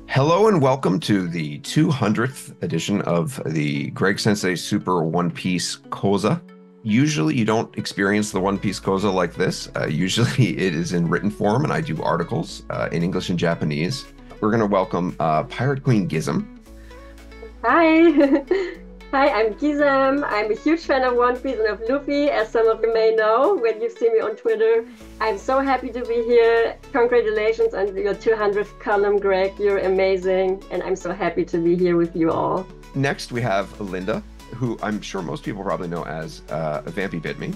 Hello and welcome to the 200th edition of the Greg Sensei Super One Piece Koza. Usually you don't experience the One Piece Koza like this. Usually it is in written form and I do articles in English and Japanese. We're going to welcome Pirate Queen Gizem. Hi. Hi, I'm Gizem. I'm a huge fan of One Piece and of Luffy, as some of you may know when you've seen me on Twitter. I'm so happy to be here. Congratulations on your 200th column, Greg. You're amazing. And I'm so happy to be here with you all. Next, we have Linda, who I'm sure most people probably know as Vampy Bit Me.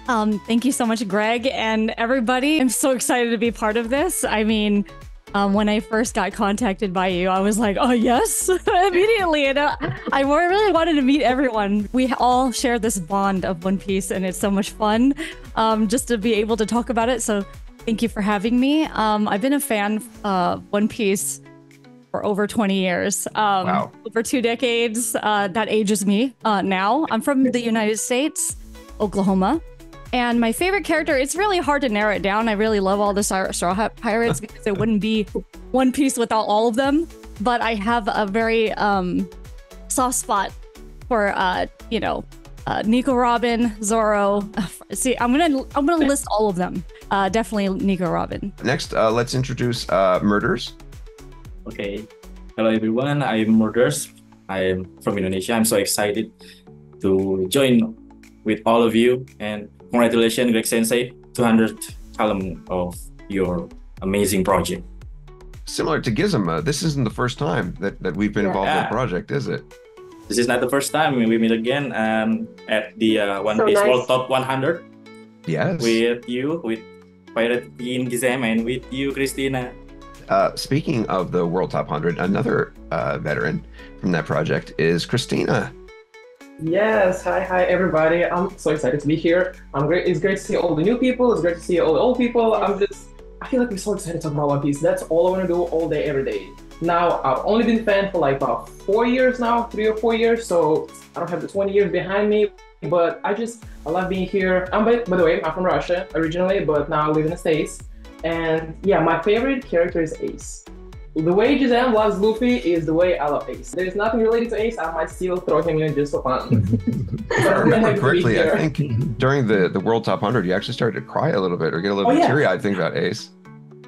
Thank you so much, Greg, and everybody. I'm so excited to be part of this. I mean, when I first got contacted by you, I was like, oh, yes, immediately. And I really wanted to meet everyone. We all share this bond of One Piece, and it's so much fun just to be able to talk about it. So thank you for having me. I've been a fan of One Piece for over 20 years. Wow. Over 2 decades. That ages me now. I'm from the United States, Oklahoma. And my favorite character, it's really hard to narrow it down. I really love all the Straw Hat Pirates because it wouldn't be One Piece without all of them. But I have a very soft spot for, Nico Robin, Zoro. See, I'm gonna list all of them. Definitely Nico Robin. Next, let's introduce Murders. Okay. Hello, everyone. I'm Murders. I'm from Indonesia. I'm so excited to join with all of you. And congratulations, Greg Sensei, 200th column of your amazing project. Similar to Gizem, this isn't the first time that we've been involved in a project, is it? This is not the first time we meet again at the One Piece World Top 100. Yes. With you, with Pirate Queen Gizem, and with you, Christina. Speaking of the World Top 100, another veteran from that project is Christina. Yes, hi everybody. I'm so excited to be here. It's great to see all the new people. It's great to see all the old people. I feel like we're so excited to talk about One Piece. That's all I want to do all day, every day. Now, I've only been a fan for like about 4 years now, 3 or 4 years. So I don't have the 20 years behind me, but I love being here. By the way, I'm from Russia originally, but now I live in the States. And yeah, my favorite character is Ace. The way Gizem loves Luffy is the way I love Ace. There's nothing related to Ace. I might still throw him in just for fun. If I remember correctly, I think during the World Top 100, you actually started to cry a little bit or get a little bit teary-eyed thinking about Ace.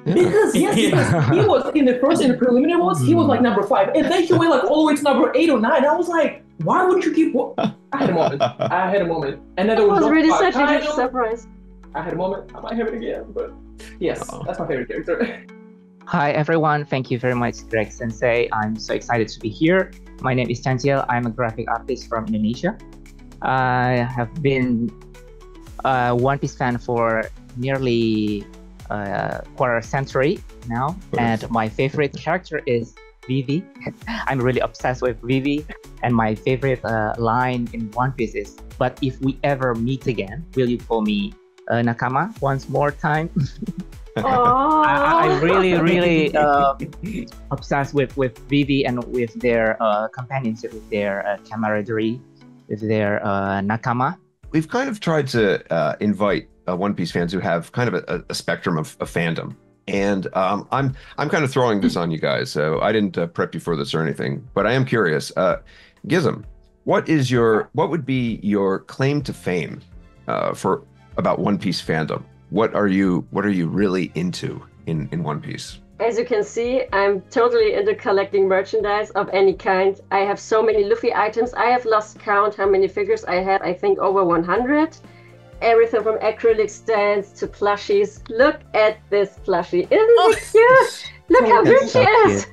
Yeah. Because he was in the preliminary ones, he was like number 5. And then he went like all the way to number 8 or 9. I was like, why wouldn't you keep... I had a moment. And then it was really such a huge surprise. I had a moment. I might have it again, but yes, that's my favorite character. Hi everyone, thank you very much, Greg Sensei. I'm so excited to be here. My name is Chantiel. I'm a graphic artist from Indonesia. I have been a One Piece fan for nearly a quarter century now, and my favorite character is Vivi. I'm really obsessed with Vivi, and my favorite line in One Piece is, "But if we ever meet again, will you call me Nakama once more time?" I'm really obsessed with Vivi and with their companionship, with their camaraderie, with their nakama. We've kind of tried to invite One Piece fans who have kind of a spectrum of fandom, and I'm kind of throwing this on you guys. So I didn't prep you for this or anything, but I am curious. Gizem, what would be your claim to fame for about One Piece fandom? What are you really into in One Piece? As you can see, I'm totally into collecting merchandise of any kind. I have so many Luffy items. I have lost count how many figures I had. I think over 100. Everything from acrylic stands to plushies. Look at this plushie. Isn't it cute? Look how good she is.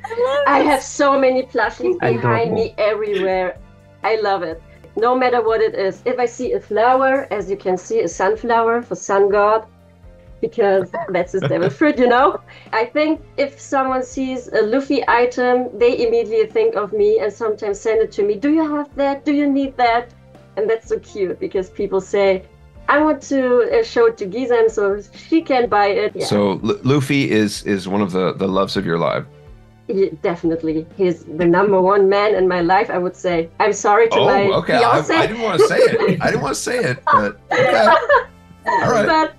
I have so many plushies behind me everywhere. I love it. No matter what it is. If I see a flower, as you can see, a sunflower for sun god, because that's his devil fruit, you know? I think if someone sees a Luffy item, they immediately think of me and sometimes send it to me. Do you have that? Do you need that? And that's so cute because people say, I want to show it to Gizem so she can buy it. Yeah. So Luffy is one of the loves of your life. Definitely. He's the #1 man in my life, I would say. I'm sorry to my fiance. I didn't want to say it. But okay. All right. But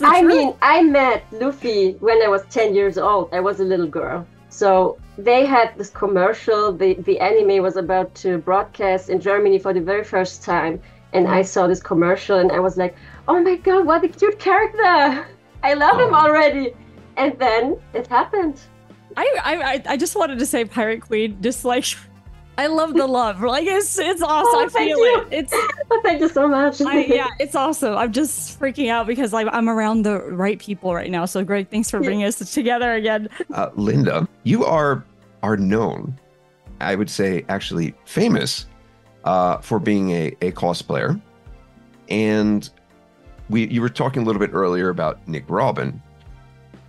I mean, I met Luffy when I was 10 years old. I was a little girl. So they had this commercial. The anime was about to broadcast in Germany for the very first time, and I saw this commercial, and I was like, "Oh my god, what a cute character! I love him already!" And then it happened. I just wanted to say Pirate Queen, just like I love the love. Like it's awesome. I thank feel you. it. It's Thank you so much. yeah, it's awesome. I'm just freaking out because like I'm around the right people right now. So great, thanks for bringing us together again. Linda, you are known, I would say, actually famous for being a cosplayer, and you were talking a little bit earlier about Nick Robin.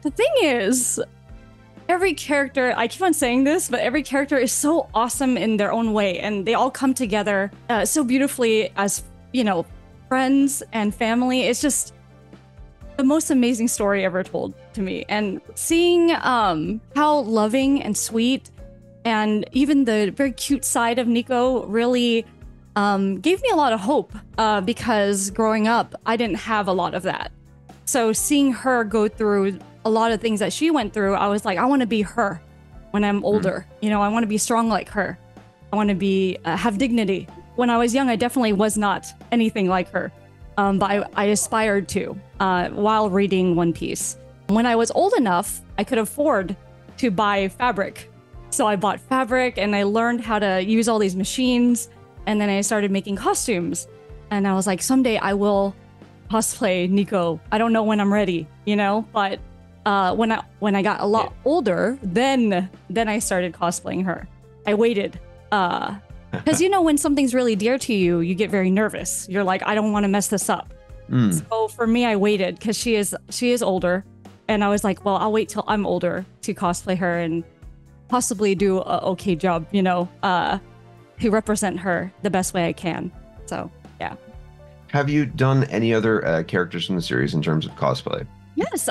The thing is, every character, I keep on saying this, but every character is so awesome in their own way, and they all come together so beautifully as, you know, friends and family. It's just the most amazing story ever told to me. And seeing how loving and sweet and even the very cute side of Nico really gave me a lot of hope because growing up, I didn't have a lot of that. So seeing her go through a lot of things that she went through, I was like, I want to be her when I'm older. You know, I want to be strong like her. I want to be have dignity. When I was young, I definitely was not anything like her, but I aspired to while reading One Piece. When I was old enough, I could afford to buy fabric. So I bought fabric and I learned how to use all these machines, and then I started making costumes. And I was like, someday I will cosplay Nico. I don't know when I'm ready, you know, but when I got a lot older, then I started cosplaying her. I waited because you know, when something's really dear to you, you get very nervous. You're like, I don't want to mess this up. So for me, I waited because she is older, and I was like, well, I'll wait till I'm older to cosplay her and possibly do a okay job, you know, to represent her the best way I can. So yeah. Have you done any other characters from the series in terms of cosplay? Yes.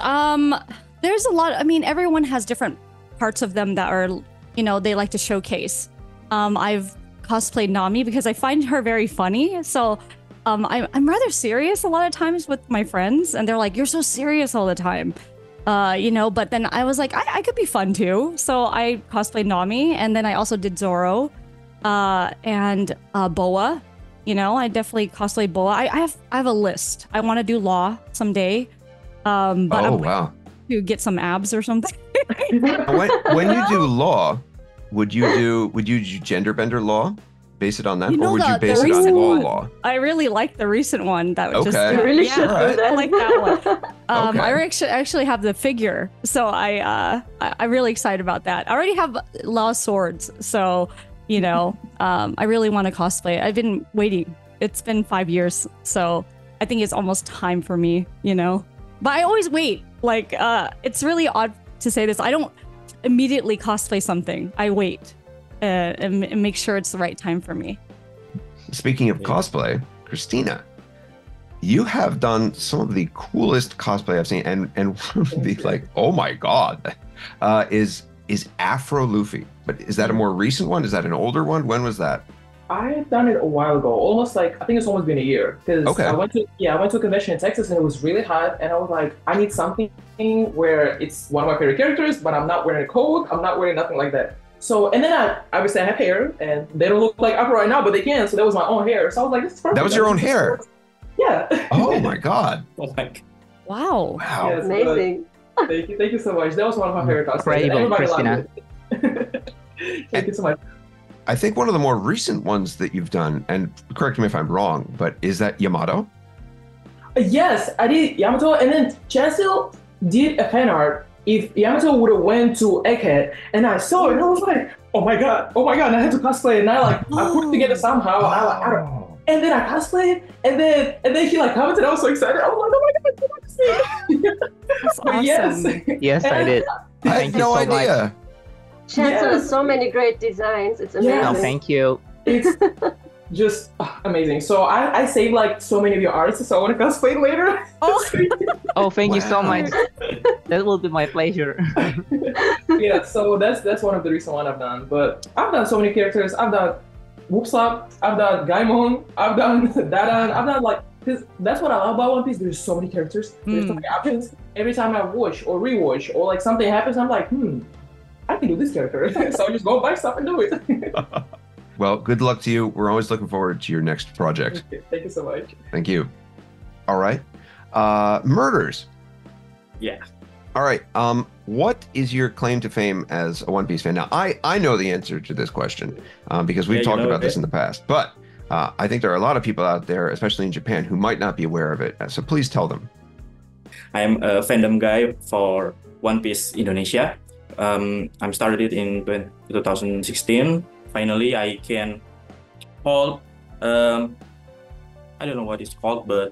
There's a lot. I mean, everyone has different parts of them that are, you know, they like to showcase. I've cosplayed Nami because I find her very funny. So I'm rather serious a lot of times with my friends, and they're like, "You're so serious all the time," you know. But then I was like, I could be fun too. So I cosplayed Nami, and then I also did Zoro, and Boa. You know, I definitely cosplay Boa. I have a list. I want to do Law someday. But I'm wow. To get some abs or something. when you do Law, would you do Genderbender Law? Base it on that, You know, or would you the base it on recent Law one. Law? I really like the recent one. That was Okay. just You really should Alright. do that. I like that one. Okay. I actually have the figure, so I'm really excited about that. I already have Law swords, so you know, I really want to cosplay. I've been waiting. It's been 5 years, so I think it's almost time for me. You know. But I always wait. Like, it's really odd to say this. I don't immediately cosplay something. I wait and make sure it's the right time for me. Speaking of cosplay, Christina, you have done some of the coolest cosplay I've seen, and one of the like, oh my god, is Afro Luffy. But is that a more recent one? Is that an older one? When was that? I've done it a while ago, almost like, I think it's almost been a year, because Okay. I went to a convention in Texas and it was really hot, and I was like, I need something where it's one of my favorite characters, but I'm not wearing a coat, I'm not wearing nothing like that. So, and then I obviously I have hair, and they don't look like Afro right now, but they can, so that was my own hair. So I was like, this is perfect. That was your own hair? Yeah. Oh my god! Oh my God. Wow. Wow. Yes, Amazing. Thank you so much. That was one of my favorite cosplays. Incredible, Everybody Christina. loved it. Thank you so much. I think one of the more recent ones that you've done, and correct me if I'm wrong, but is that Yamato? Yes, I did Yamato, and then Chancellor did a fan art. If Yamato would have went to Egghead, and I saw it, and I was like, oh my god, and I had to cosplay it, and I put it together somehow. I don't, and then I cosplayed, and then he like commented. I was so excited. I was like, oh my god, I want to see it. That's But awesome. yes, Yes, I did. I had Thank you no so much. idea. Chancellor Yes. has so many great designs. It's amazing. Yes. No, thank you. It's just amazing. So I saved like so many of your artists, so I want to cosplay later. Oh, thank you so Wow. much. That will be my pleasure. Yeah, so that's one of the recent one I've done. But I've done so many characters. I've done Whoopslap, I've done Gaimon, I've done Dadan, I've done like, because that's what I love about One Piece. There's so many characters, there's so many options. Every time I watch or rewatch or like something happens, I'm like, I can do this character. So I just go buy stuff and do it. Well, good luck to you. We're always looking forward to your next project. Okay, thank you so much. Thank you. All right. Murders. Yeah. All right. What is your claim to fame as a One Piece fan? Now, I know the answer to this question because we've Yeah, you talked know about this it. in the past, but I think there are a lot of people out there, especially in Japan, who might not be aware of it. So please tell them. I'm a fandom guy for One Piece Indonesia. I'm started it in 2016. Finally, I can hold, I don't know what it's called, but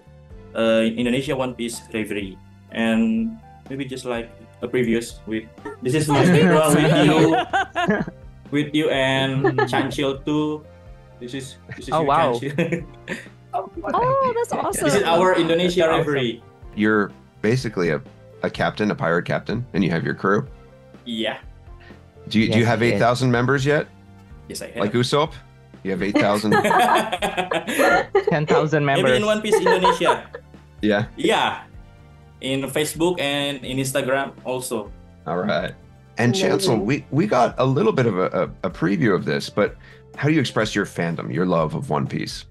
Indonesia One Piece Reverie. And maybe just like a previous with, this is my background with you and Chanchil too. This is Oh, you, wow. Chanchil. Oh, that's awesome. This is our Indonesia Reverie. You're basically a captain, a pirate captain, and you have your crew. Yeah. Do you Yes, have yes. 8,000 members yet? Yes, I have. Like Usopp? You have 8,000? 10,000 Maybe members. in One Piece Indonesia. Yeah. Yeah. In Facebook and in Instagram also. All right. And Chancel, Amazing. we got a little bit of a preview of this, but how do you express your fandom, your love of One Piece?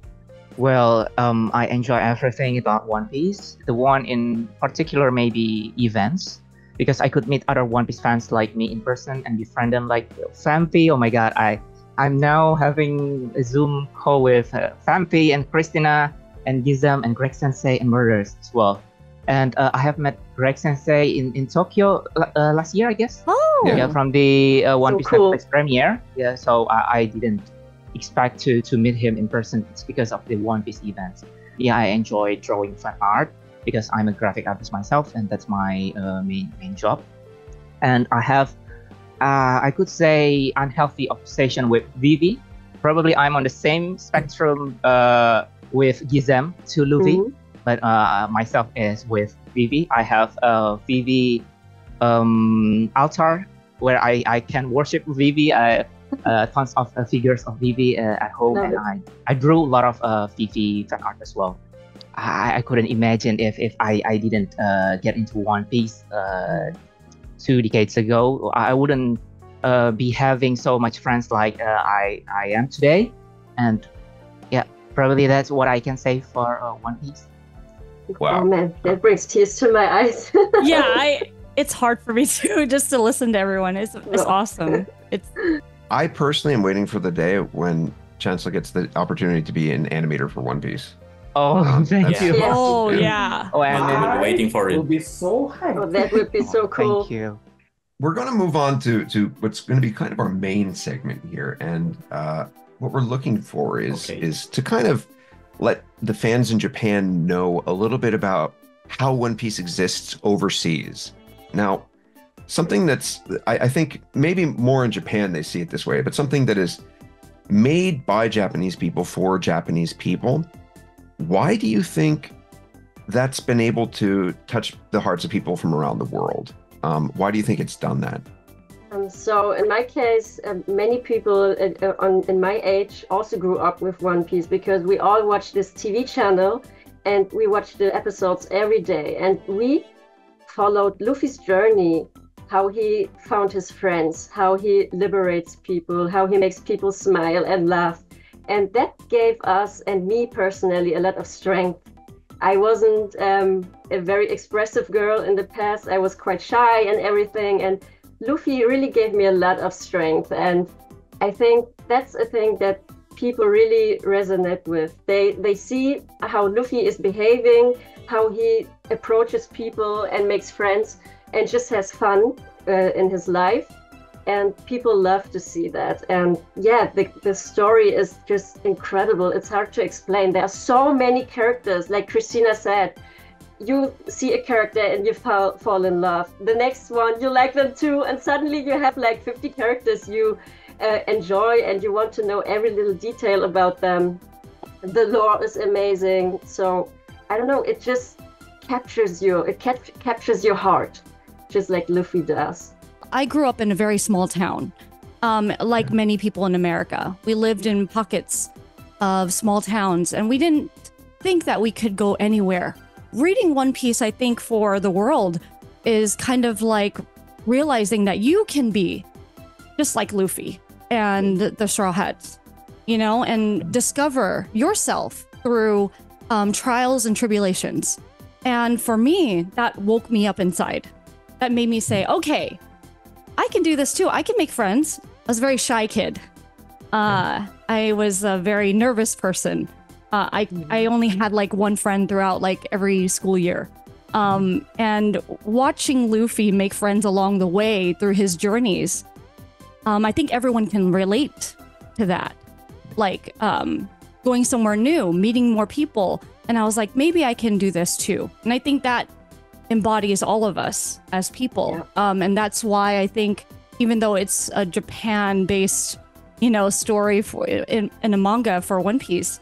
Well, I enjoy everything about One Piece. The one in particular, maybe events, because I could meet other One Piece fans like me in person and befriend them. Like Fampi, oh my God, I'm now having a Zoom call with Fampi and Christina and Gizem and Greg Sensei and Murders as well. And I have met Greg Sensei in Tokyo last year, I guess. Oh, Yeah. Yeah, from the One So Piece cool. Netflix premiere. Yeah, so I didn't expect to meet him in person. It's because of the One Piece events. Yeah, I enjoy drawing fan art because I'm a graphic artist myself, and that's my main job. And I have, I could say, unhealthy obsession with Vivi. Probably I'm on the same spectrum with Gizem to Luffy, Mhm. but myself is with Vivi. I have a Vivi altar where I can worship Vivi. Tons of figures of Vivi at home, Nice. and I drew a lot of Vivi fan art as well. I couldn't imagine if I didn't get into One Piece 2 decades ago. I wouldn't be having so much friends like I am today. And yeah, probably that's what I can say for One Piece. Wow. Oh man, that brings tears to my eyes. yeah. It's hard for me too, just to listen to everyone. It's awesome. It's I personally am waiting for the day when Chancellor gets the opportunity to be an animator for One Piece. Oh, thank That's- you. Yeah. oh Yeah. yeah. Oh, and I've been waiting for Will it. be so hyped. Oh, that would be so cool. Thank you. We're going to move on to what's going to be kind of our main segment here. And what we're looking for is to kind of let the fans in Japan know a little bit about how One Piece exists overseas. Now, something that's, I think maybe more in Japan they see it this way, but something that is made by Japanese people for Japanese people. Why do you think that's been able to touch the hearts of people from around the world? Why do you think it's done that? So in my case, many people in my age also grew up with One Piece because we all watched this TV channel and we watched the episodes every day. And we followed Luffy's journey, how he found his friends, how he liberates people, how he makes people smile and laugh. And that gave us and me personally a lot of strength. I wasn't a very expressive girl in the past. I was quite shy and everything. And Luffy really gave me a lot of strength. And I think that's a thing that people really resonate with. They see how Luffy is behaving, how he approaches people and makes friends and just has fun in his life. And people love to see that. And yeah, the story is just incredible. It's hard to explain. There are so many characters, like Christina said. You see a character and you fall in love. The next one, you like them too. And suddenly you have like 50 characters you enjoy and you want to know every little detail about them. The lore is amazing. So I don't know, it just captures you. It captures your heart, just like Luffy does. I grew up in a very small town, like many people in America. We lived in pockets of small towns, and we didn't think that we could go anywhere. Reading One Piece, I think, for the world is kind of like realizing that you can be just like Luffy and the Straw Hats, you know, and discover yourself through trials and tribulations. And for me, that woke me up inside. That made me say, okay, I can do this too. I can make friends. I was a very shy kid. I was a very nervous person. I only had like one friend throughout like every school year. And watching Luffy make friends along the way through his journeys, I think everyone can relate to that. Like going somewhere new, meeting more people. And I was like, maybe I can do this too. And I think that embodies all of us as people. Yeah. And that's why I think even though it's a Japan-based, you know, story for in a manga for One Piece,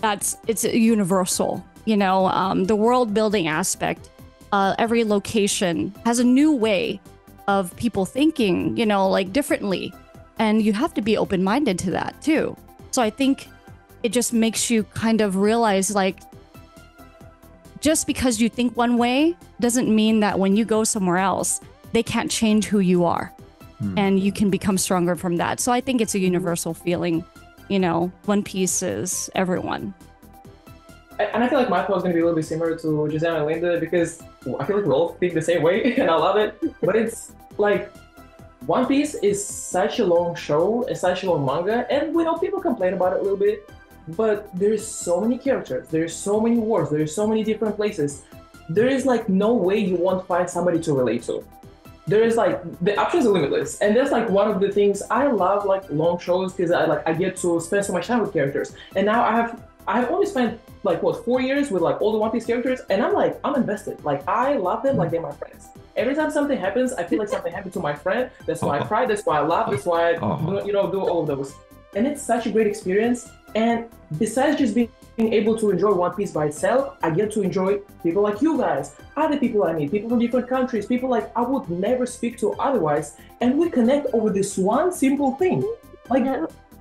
it's universal. You know, the world building aspect, every location has a new way of people thinking, you know, like differently. And you have to be open-minded to that too. So I think it just makes you kind of realize like, just because you think one way doesn't mean that when you go somewhere else, they can't change who you are. And you can become stronger from that. So I think it's a universal feeling, you know, One Piece is everyone. And I feel like my thought is going to be a little bit similar to Giselle and Linda because I feel like we all think the same way and I love it. But it's like One Piece is such a long show, it's such a long manga, and we know people complain about it a little bit, but there's so many characters, there's so many worlds, there's so many different places. There is like no way you won't find somebody to relate to. There is like the options are limitless, and that's like one of the things I love like long shows because I get to spend so much time with characters. And now I have only spent like 4 years with like all the One Piece characters, and I'm invested. Like I love them like they're my friends. Every time something happens, I feel like something happened to my friend. That's why I cry. That's why I laugh. That's why I do all of those. And it's such a great experience. And besides just being able to enjoy One Piece by itself, I get to enjoy people like you guys, other people I meet, people from different countries, people like I would never speak to otherwise, and we connect over this one simple thing, like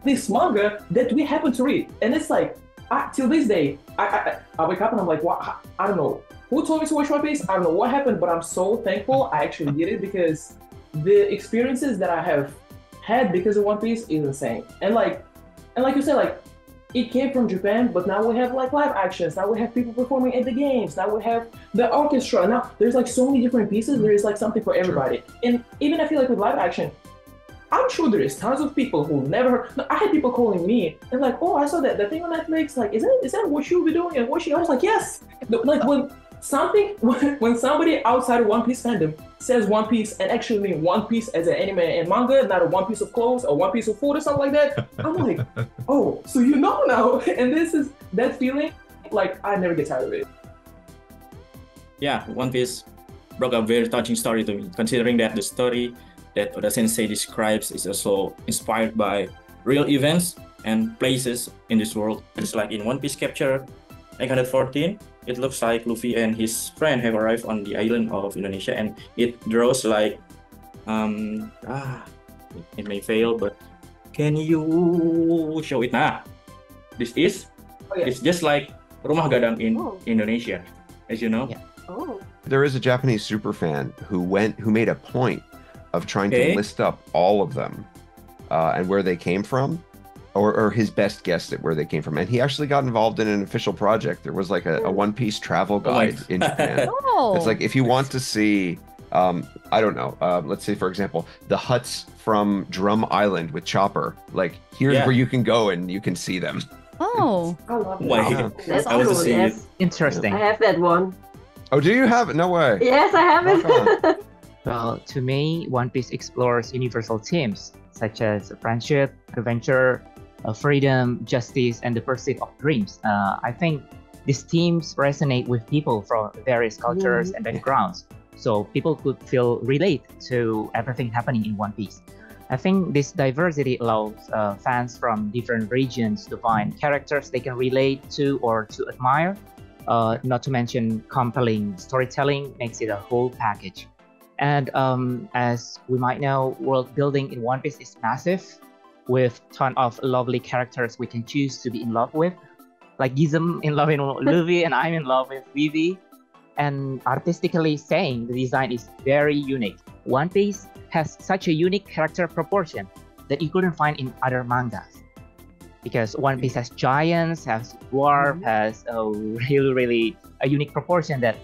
this manga that we happen to read. And it's like, till this day, I wake up and I'm like, what? I don't know who told me to watch One Piece. I don't know what happened, but I'm so thankful I actually did it because the experiences that I have had because of One Piece is insane. And like you said, like it came from Japan, but now we have like live actions. Now we have people performing at the games. Now we have the orchestra. Now there's like so many different pieces. There is like something for everybody. And even I feel like with live action, I'm sure there is tons of people who never heard. I had people calling me and like, oh, I saw that thing on Netflix. Like, is that what you'll be doing and watching? I was like, yes. Like when somebody outside of One Piece fandom says One Piece and actually mean One Piece as an anime and manga, not a one piece of clothes or one piece of food or something like that, I'm like, oh, so you know now. And this is that feeling, like I never get tired of it. Yeah, One Piece brought a very touching story to me, considering that the story that Oda Sensei describes is also inspired by real events and places in this world. It's like in One Piece chapter 814, it looks like Luffy and his friend have arrived on the island of Indonesia, and it draws like it may fail, but can you show it now? This is it's just like Rumah Gadang in Indonesia, as you know. Yeah. Oh. There is a Japanese superfan who made a point of trying to list up all of them and where they came from, or his best guess at where they came from. And he actually got involved in an official project. There was like a One Piece travel guide in Japan. It's like if you want to see, I don't know, let's say, for example, the huts from Drum Island with Chopper, like here's where you can go and you can see them. Oh. I love Wow. That's I want to cool, see yes. Interesting. I have that one. Oh, do you have it? No way. Yes, I have it. Well, to me, One Piece explores universal themes such as friendship, adventure, freedom, justice, and the pursuit of dreams. I think these themes resonate with people from various cultures and backgrounds, so people could feel relate to everything happening in One Piece. I think this diversity allows fans from different regions to find characters they can relate to or to admire. Not to mention compelling storytelling makes it a whole package. And as we might know, world building in One Piece is massive, with ton of lovely characters we can choose to be in love with. Like Gizem in love with Luffy, and I'm in love with Vivi. And artistically saying, the design is very unique, One Piece has such a unique character proportion that you couldn't find in other mangas. Because One Piece has giants, has dwarf, has a really a unique proportion that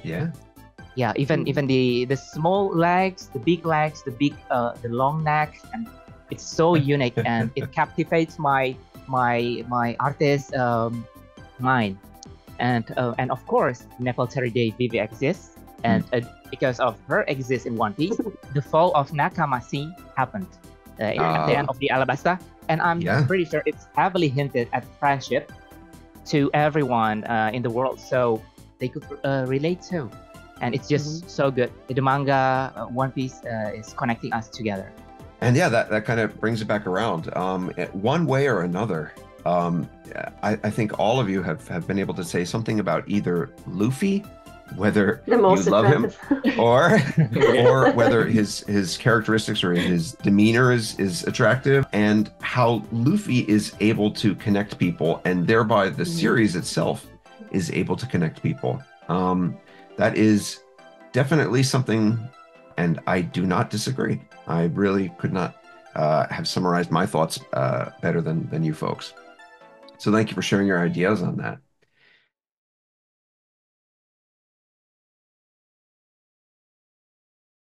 even the small legs, the big legs, the long neck, and it's so unique and it captivates my artist mind. And of course, Nefertari Vivi exists, and because of her exists in One Piece, the fall of Nakamasi happened at the end of the Alabasta, and I'm pretty sure it's heavily hinted at friendship to everyone in the world, so they could relate to, and it's just so good. The manga One Piece is connecting us together. And yeah, that kind of brings it back around. One way or another, I think all of you have been able to say something about either Luffy, whether you love him, or whether his characteristics or his demeanor is attractive, and how Luffy is able to connect people, and thereby the series itself is able to connect people. That is definitely something, and I do not disagree. I really could not have summarized my thoughts better than you folks. So thank you for sharing your ideas on that.